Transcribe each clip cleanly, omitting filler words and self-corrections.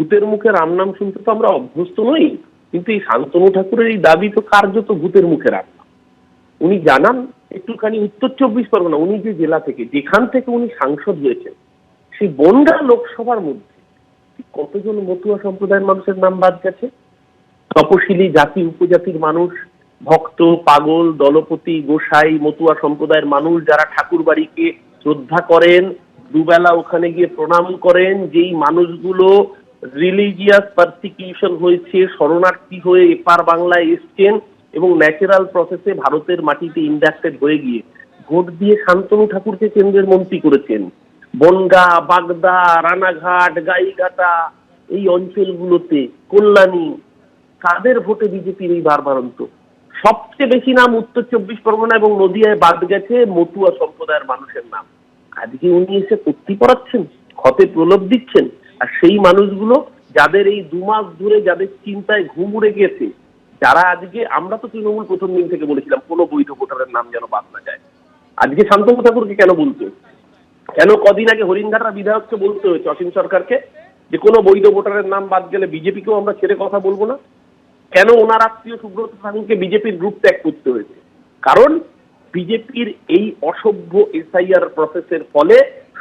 ভূতের মুখে রাম নাম শুনতে তো আমরা অভ্যস্ত নই, কিন্তু এই শান্তনু ঠাকুরের এই দাবি তো কার্যত ভূতের মুখে রাম। উনি জানান একটুখানি উত্তর 24 পরগনা, উনি যে জেলা থেকে, যেখান থেকে উনি সাংসদ হয়েছেন, সেই বনগাঁ লোকসভার মধ্যে কতজন মতুয়া সম্প্রদায়ের মানুষের নাম বাদ গেছে। তপশিলি জাতি উপজাতির মানুষ, ভক্ত, পাগল, দলপতি, গোসাই, মতুয়া সম্প্রদায়ের মানুষ যারা ঠাকুর বাড়িকে শ্রদ্ধা করেন, দুবেলা ওখানে গিয়ে প্রণাম করেন, যেই মানুষগুলো রিলিজিয়াস পারসিকিউশন হয়েছে, শরণার্থী হয়ে এপার বাংলায় এসছেন এবং ন্যাচারাল প্রসেসে ভারতের মাটিতে ইন্ডাক্টেড হয়ে গিয়ে ভোট দিয়ে শান্তনু ঠাকুরকে কেন্দ্রের মন্ত্রী করেছেন। বনগাঁ, বাগদা, রানাঘাট, গাইঘাটা এই অঞ্চলগুলোতে, কল্যাণী, কাদের ভোটে বিজেপির এই বারবারন্ত? সবচেয়ে বেশি নাম উত্তর 24 পরগনা এবং নদিয়ায় বাদ গেছে মতুয়া সম্প্রদায়ের মানুষের নাম। আজকে উনি এসে কর্তৃ পড়াচ্ছেন, ক্ষতে প্রলোভ দিচ্ছেন, আর সেই মানুষগুলো যাদের এই 2 মাস ধরে যাদের চিন্তায় ঘুম উড়ে গেছে, যারা আজকে, আমরা তো তৃণমূল প্রথম দিন থেকে বলেছিলাম কোনো বৈধ ভোটারের নাম যেন বাদ না যায়। আজকে শান্তনু ঠাকুরকে কেন বলতে, কেন কদিন আগে হরিণঘাটা বিধায়ককে বলতে হয়েছে, অসীম সরকারকে, যে কোনো বৈধ ভোটারের নাম বাদ গেলে বিজেপিকেও আমরা ছেড়ে কথা বলবো না? কেন ওনার আত্মীয় সুব্রত সাহুকে বিজেপির গ্রুপ ত্যাগ করতে হয়েছে? কারণ বিজেপির এই অসভ্য এসআইআর প্রসেসের ফলে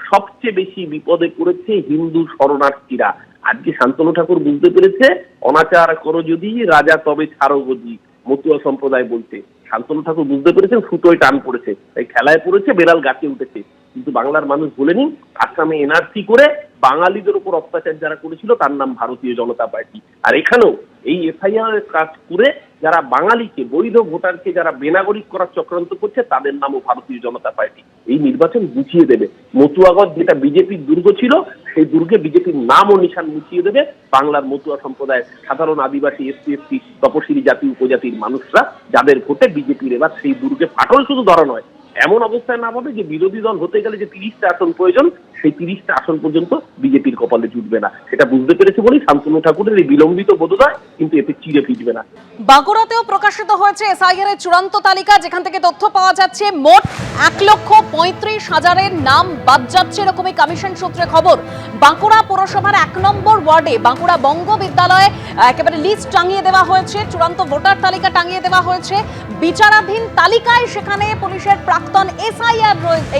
সবচেয়ে বেশি বিপদে পড়েছে হিন্দু শরণার্থীরা। আজকে শান্তনু ঠাকুর বুঝতে পেরেছে, অনাচার করো যদি রাজা তবে ছাড়ো গদি, মতুয়া সম্প্রদায় বলতে। শান্তনু ঠাকুর বুঝতে পেরেছেন সুতোয় টান পড়েছে, তাই খেলায় পড়েছে, বেড়াল গাছে উঠেছে। কিন্তু বাংলার মানুষ বলেনি, আসামে এনআরসি করে বাঙালিদের উপর অত্যাচার যারা করেছিল তার নাম ভারতীয় জনতা পার্টি। আর এখানেও এই এফআইআর কাজ করে যারা বাঙালিকে, বৈধ ভোটারকে যারা বেনাগরিক করার চক্রান্ত করছে তাদের নামও ভারতীয় জনতা পার্টি। এই নির্বাচন বুঝিয়ে দেবে মতুয়াগঞ্জ যেটা বিজেপির দুর্গ ছিল, সেই দুর্গে বিজেপির নাম ও নিশান মুছিয়ে দেবে বাংলার মতুয়া সম্প্রদায়, সাধারণ আদিবাসী, এসসি এসটি, তপশিলি জাতি উপজাতির মানুষরা, যাদের ভোটে বিজেপির এবার সেই দুর্গে ফাটল শুধু ধরা নয়, এমন অবস্থায় না হবে যে বিরোধী দল হতে গেলে যে 30টা আসন প্রয়োজন, সেই 30টা আসন পর্যন্ত বিজেপির কপালে জুটবে না। সেটা বুঝতে পেরেছে বলেই শান্তনু ঠাকুরের এই বিলম্বিত বোধোদয় কিন্তু এতে চিড়ে ফিটবে না। বাঁকুড়াতেও প্রকাশিত হয়েছে এসআইআর এর চূড়ান্ত তালিকা, যেখান থেকে তথ্য পাওয়া যাচ্ছে মোট 1,35,000-এর নাম বাদ যাচ্ছে, এরকমই কমিশন সূত্রে খবর। বাঁকুড়া পৌরসভার 1 নম্বর ওয়ার্ডে বাঁকুড়া বঙ্গ বিদ্যালয়ে একেবারে লিস্ট টাঙিয়ে দেওয়া হয়েছে, চূড়ান্ত ভোটার তালিকা টাঙিয়ে দেওয়া হয়েছে। বিচারাধীন তালিকায় সেখানে পুলিশের প্রাক্তন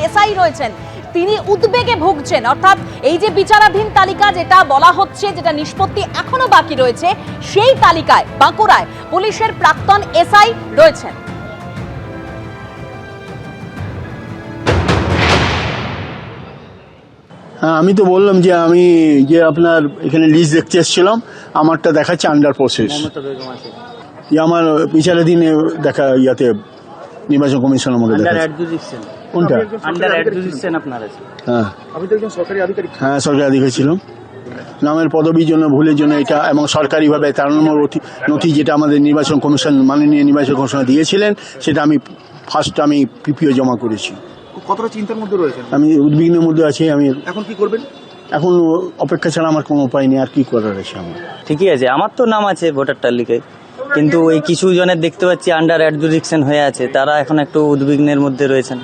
এসআই রয়েছেন, তিনি উদ্বেগে ভুগছেন। অর্থাৎ এই যে বিচারাধীন তালিকা যেটা বলা হচ্ছে, যেটা নিষ্পত্তি এখনো বাকি রয়েছে, সেই তালিকায় বাঁকুড়ায় পুলিশের প্রাক্তন এসআই রয়েছেন। হ্যাঁ, আমি তো বললাম যে আমি যে আপনার এখানে লিস্ট দেখতে এসেছিলাম, আমারটা দেখাচ্ছে আন্ডার প্রসেস। আমার বিচারাধীন দেখা ইয়াতে নির্বাচন কমিশন আমাকে দেখাচ্ছে। কোনটা? হ্যাঁ, আমি তো একজন সরকারি আধিকারিক। হ্যাঁ, সরকারি আধিকারিক ছিলাম। নামের পদবীর জন্য, ভুলের জন্য এটা, এবং সরকারিভাবে 13 নম্বর নথি যেটা আমাদের নির্বাচন কমিশন, মাননীয় নির্বাচন কমিশনার দিয়েছিলেন, সেটা আমি আমি পিপিও জমা করেছি। কতটা চিন্তার মধ্যে রয়েছেন? আমি উদ্বিগ্নের মধ্যে আছি। আমি এখন কি করবেন? এখন অপেক্ষা ছাড়া আমার কোনো উপায় নেই, আর কি করার আছে আমার। ঠিকই আছে, আমার তো নাম আছে ভোটার তালিকায়, কিন্তু এই কিছু জনের দেখতে পাচ্ছি আন্ডার অ্যাডজুডিকশন হয়ে আছে, তারা এখন একটু উদ্বিগ্নের মধ্যে রয়েছেন।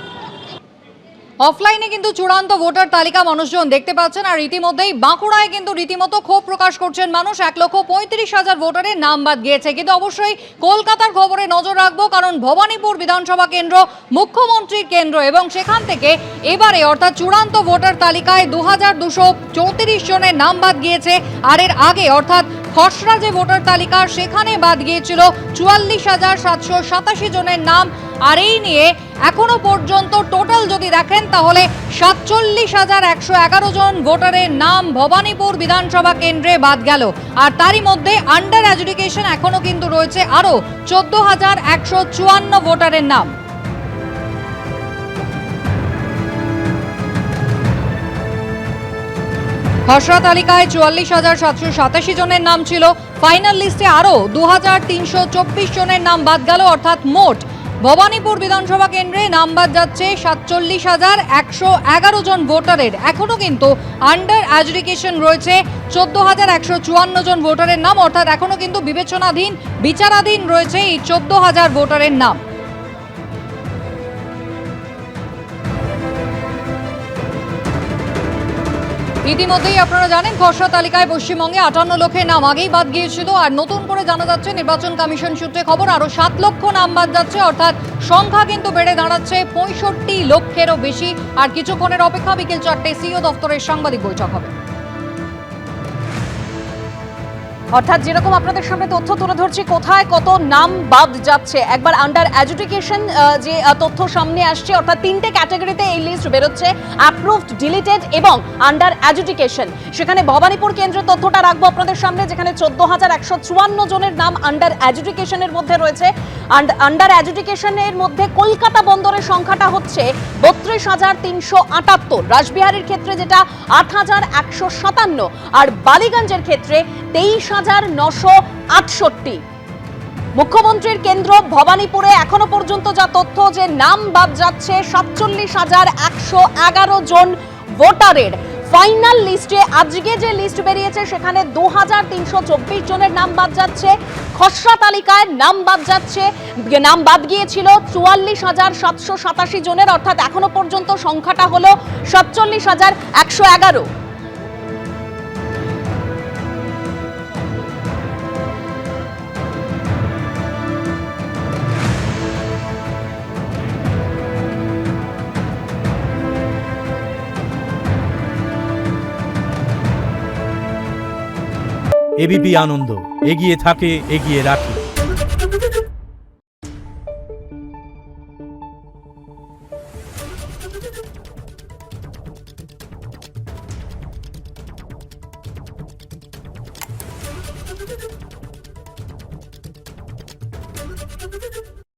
অফলাইনে কিন্তু চূড়ান্ত ভোটার তালিকা মানুষজন দেখতে পাচ্ছেন, আর ইতিমধ্যেই বাঁকুড়ায় কিন্তু রীতিমতো ক্ষোভ প্রকাশ করছেন মানুষ। 1,35,000 ভোটারের নাম বাদ গিয়েছে। কিন্তু অবশ্যই কলকাতার খবরে নজর রাখবো, কারণ ভবানীপুর বিধানসভা কেন্দ্র মুখ্যমন্ত্রীর কেন্দ্র, এবং সেখান থেকে এবারে অর্থাৎ চূড়ান্ত ভোটার তালিকায় 2,234 জনের নাম বাদ গিয়েছে। আর এর আগে অর্থাৎ খসড়া যে ভোটার তালিকা, সেখানে বাদ গিয়েছিল 44,787 জনের নাম। আর এই নিয়ে এখনো পর্যন্ত টোটাল যদি দেখেন তাহলে 47,111 জন ভোটারের নাম ভবানীপুর বিধানসভা কেন্দ্রে বাদ গেল। আর তারই মধ্যে আন্ডার অ্যাডজুডিকেশন এখনো কিন্তু রয়েছে আরো 14,154 ভোটারের নাম। খসড়া তালিকায় 44,787 জনের নাম ছিল, ফাইনাল লিস্টে আরো 2,324 জনের নাম বাদ গেল। অর্থাৎ মোট ভবানীপুর বিধানসভা কেন্দ্রে নাম বাদ যাচ্ছে 47,111 জন ভোটারের। এখনো কিন্তু আন্ডার অ্যাডজুডিকেশন রয়েছে 14,154 জন ভোটারের নাম, অর্থাৎ এখনো কিন্তু বিচারাধীন রয়েছে এই 14,000 ভোটারের নাম। ইতিমধ্যেই আপনারা জানেন খসড়া তালিকায় পশ্চিমবঙ্গে 58 লক্ষের নাম আগেই বাদ গিয়েছিল, আর নতুন করে জানা যাচ্ছে নির্বাচন কমিশন সূত্রে খবর আরো 7 লক্ষ নাম বাদ যাচ্ছে, অর্থাৎ সংখ্যা কিন্তু বেড়ে দাঁড়াচ্ছে 65 লক্ষেরও বেশি। আর কিছুক্ষণের অপেক্ষা, বিকেল 4টে সিইও দপ্তরের সাংবাদিক বৈঠক হবে। অর্থাৎ যেরকম আপনাদের সামনে তথ্য তুলে ধরছি কোথায় কত নাম বাদ যাচ্ছে, একবার আন্ডার এডুকেশন যে তথ্য সামনে আসছে, অর্থাৎ 3টে ক্যাটাগরিতে এই লিস্ট বেরোচ্ছে, অ্যাপ্রুভড, ডিলিটেড এবং আন্ডার এডুকেশন। সেখানে ভবানীপুর কেন্দ্রের তথ্যটা রাখবো আপনাদের সামনে, যেখানে 14,154 জনের নাম আন্ডার এডুকেশনের মধ্যে রয়েছে। আন্ডার এডুকেশনের মধ্যে কলকাতা বন্দরের সংখ্যাটা হচ্ছে 32,378, রাসবিহারীর ক্ষেত্রে যেটা 8,157, আর বালিগঞ্জের ক্ষেত্রে 23,968। মুখ্যমন্ত্রীর কেন্দ্র ভবানীপুরে এখনো পর্যন্ত যা তথ্য, যে নাম বাদ যাচ্ছে 47,111 জন ভোটারের। ফাইনাল লিস্টে আজকে যে লিস্ট বেরিয়েছে সেখানে 2,324 জনের নাম বাদ যাচ্ছে। খসড়া তালিকায় নাম বাদ গিয়েছিল 44,787 জনের, অর্থাৎ এখনো পর্যন্ত সংখ্যাটা হলো 47,111। এবিপি আনন্দ, এগিয়ে থাকে, এগিয়ে রাখে।